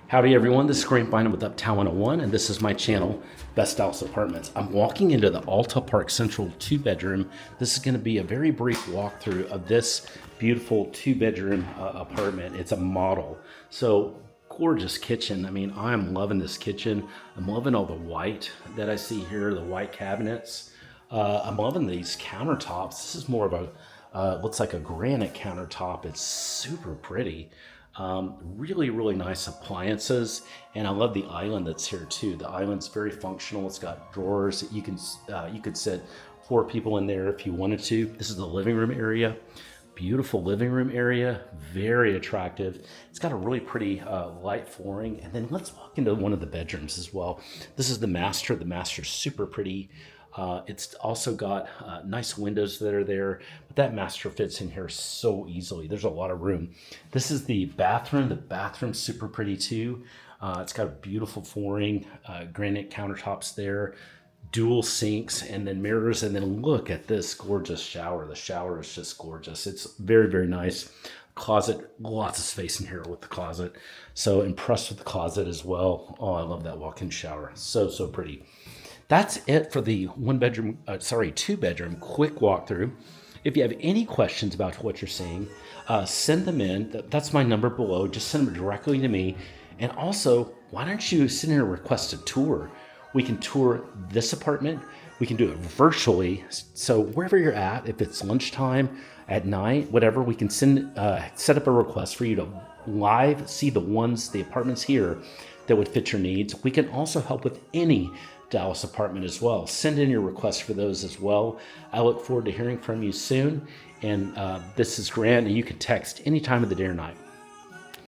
Howdy everyone, this is Grant Bynum with Uptown 101, and this is my channel, Best Dallas Apartments. I'm walking into the Alta Park Central 2-bedroom. This is going to be a very brief walkthrough of this beautiful 2-bedroom apartment. It's a model. So gorgeous kitchen. I mean, I'm loving this kitchen. I'm loving all the white that I see here, the white cabinets. I'm loving these countertops. This is more of a, looks like a granite countertop. It's super pretty. Really nice appliances, and I love the island that's here too. The island's very functional. It's got drawers. You could sit 4 people in there if you wanted to. This is the living room area. Beautiful living room area, very attractive. It's got a really pretty light flooring. And then let's walk into one of the bedrooms as well. This is the master. The master's super pretty. It's also got nice windows that are there, but that master fits in here so easily. There's a lot of room. This is the bathroom. The bathroom's super pretty too. It's got a beautiful flooring, granite countertops there, dual sinks, and then mirrors. And then look at this gorgeous shower. The shower is just gorgeous. It's very nice. Closet, lots of space in here with the closet. So impressed with the closet as well. Oh, I love that walk-in shower. So pretty. That's it for the 2-bedroom quick walkthrough. If you have any questions about what you're seeing, send them in. That's my number below. Just send them directly to me. And also, why don't you send in a request a tour? We can tour this apartment. We can do it virtually. So wherever you're at, if it's lunchtime, at night, whatever, we can set up a request for you to live see the apartments here that would fit your needs. We can also help with any Dallas apartment as well. Send in your requests for those as well. I look forward to hearing from you soon. And this is Grant, and you can text any time of the day or night.